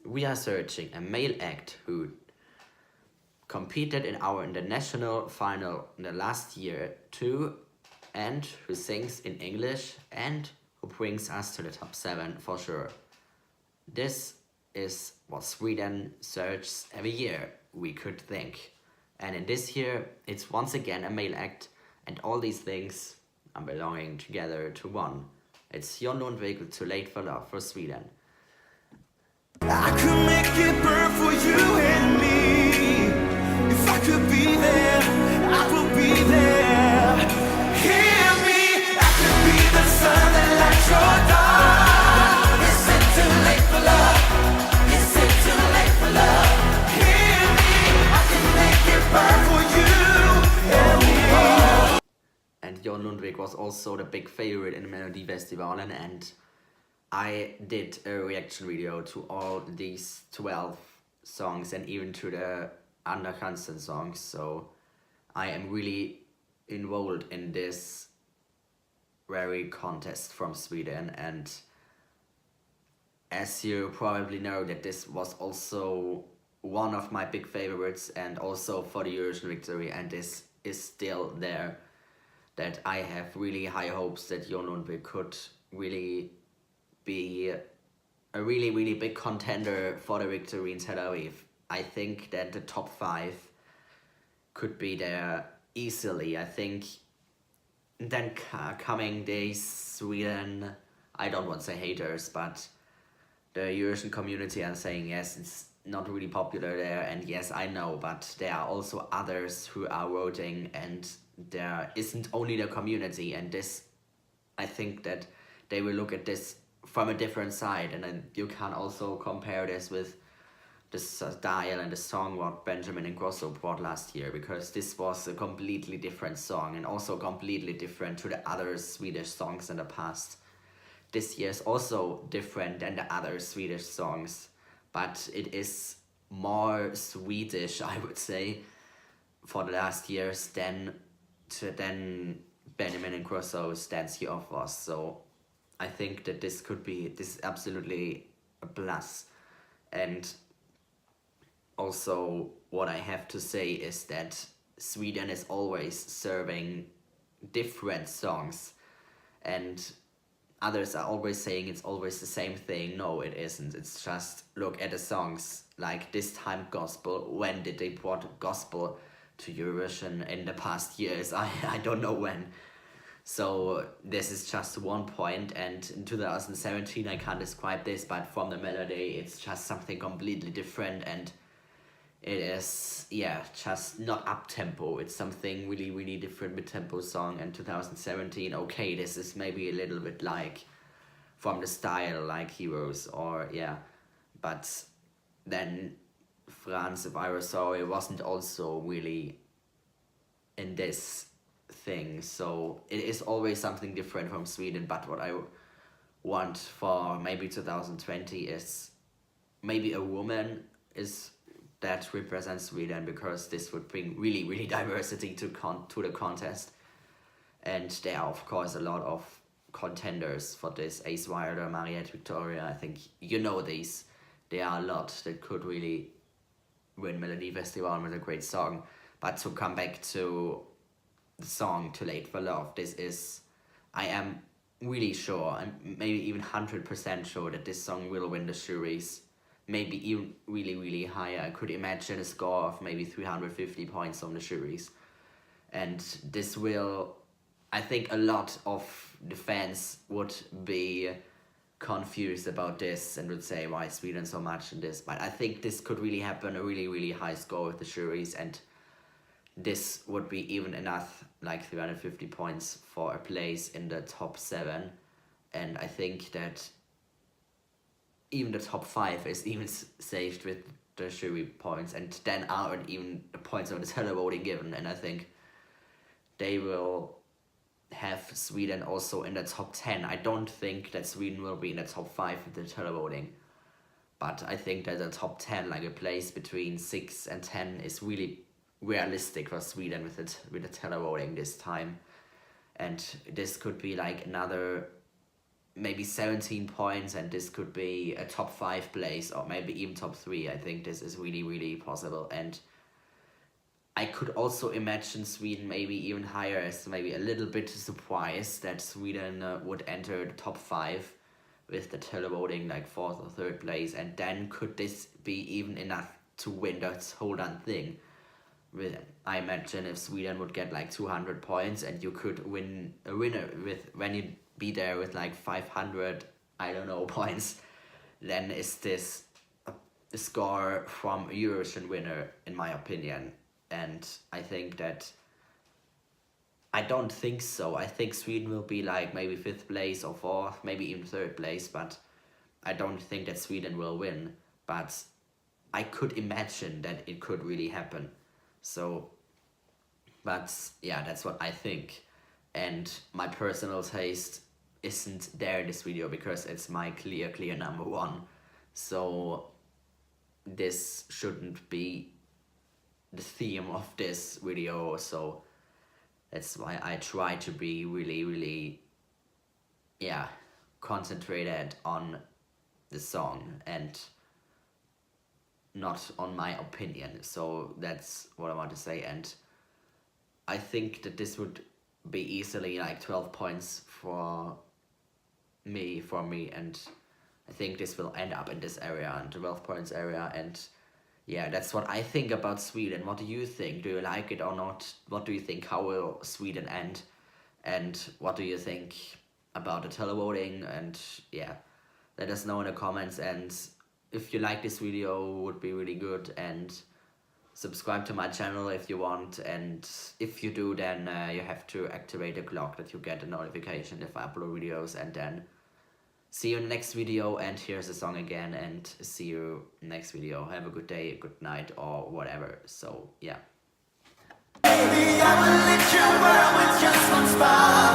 we are searching a male act who competed in our international final in the last year too, and who sings in English and who brings us to the top 7 for sure. This is what Sweden searches every year, we could think. And in this year, it's once again a male act, and all these things are belonging together to one. It's Lundvik with Too Late for Love for Sweden. I could make it burn for you and me. If I could be there, I would be there. Hear me, I could be the sun that lights your dark. Is it too late for love? Is it too late for love? Hear me, I can make it burn for you and me. And Jon Lundvik was also the big favorite in Melodifestivalen, and I did a reaction video to all these 12 songs and even to the Andra Chansen songs, so I am really involved in this very contest from Sweden. And as you probably know, that this was also one of my big favorites and also for the Eurovision victory, and this is still there, that I have really high hopes that Jon Lundvik could really be a really big contender for the victory in Tel Aviv. I think that the top 5 could be there easily. I think then coming days, Sweden, I don't want to say haters, but the Eurasian community are saying yes, it's not really popular there, and yes, I know, but there are also others who are voting, and there isn't only the community, and this, I think that they will look at this from a different side, and then you can also compare this with the style and the song what Benjamin and Grosso brought last year, because this was a completely different song and also completely different to the other Swedish songs in the past. This year is also different than the other Swedish songs, but it is more Swedish, I would say, for the last years than Benjamin and Grosso's Dance You Off was. So I think that this is absolutely a plus. And also what I have to say is that Sweden is always serving different songs, and others are always saying it's always the same thing. No, it isn't. It's just look at the songs, like this time gospel. When did they brought gospel to Eurovision in the past years? I don't know when. So this is just one point, and in 2017 I can't describe this, but from the melody it's just something completely different, and it is, yeah, just not up-tempo. It's something really different mid-tempo song. And 2017, okay, this is maybe a little bit like from the style like Heroes, or yeah, but then France, If I Were Sorry, wasn't also really in this thing. So it is always something different from Sweden, but what I want for maybe 2020 is maybe a woman is that represents Sweden, because this would bring really diversity to the contest. And there are of course a lot of contenders for this. Ace Wilder, Mariette Victoria, I think you know these. There are a lot that could really win Melodifestivalen with a great song. But to come back to the song Too Late for Love, this is, I am really sure, and maybe even 100% sure, that this song will win the juries. Maybe even really higher. I could imagine a score of maybe 350 points on the juries. And this will, I think a lot of the fans would be confused about this and would say, why Sweden so much in this? But I think this could really happen, a really high score with the juries, and this would be even enough, like 350 points for a place in the top 7. And I think that even the top 5 is even saved with the jury points, and then aren't even the points of the televoting given. And I think they will have Sweden also in the top 10. I don't think that Sweden will be in the top 5 with the televoting, but I think that the top 10, like a place between 6 and 10, is really realistic for Sweden with the televoting this time. And this could be like another maybe 17 points, and this could be a top 5 place or maybe even top 3. I think this is really, really possible. And I could also imagine Sweden maybe even higher, as maybe a little bit surprised that Sweden would enter the top 5 with the televoting like 4th or 3rd place, and then could this be even enough to win that whole damn thing? I imagine if Sweden would get like 200 points and you could win a winner with, when you be there with like 500, I don't know, points, then is this a score from a Eurovision winner, in my opinion. And I think that, I don't think so. I think Sweden will be like maybe 5th place or 4th, maybe even 3rd place, but I don't think that Sweden will win. But I could imagine that it could really happen. So, but yeah, that's what I think. And my personal taste isn't there in this video because it's my clear number 1. So this shouldn't be the theme of this video. So that's why I try to be really, yeah, concentrated on the song and not on my opinion. So that's what I want to say. And I think that this would be easily like 12 points for me, and I think this will end up in this area, in 12 points area. And yeah, that's what I think about Sweden. What do you think? Do you like it or not? What do you think? How will Sweden end? And what do you think about the televoting? And yeah, let us know in the comments. And if you like this video, it would be really good. And subscribe to my channel if you want. And if you do, then you have to activate the clock that you get a notification if I upload videos. And then see you in the next video, and here's the song again, and see you next video. Have a good day, good night, or whatever. So yeah. Baby, I will lit your world with just one spark.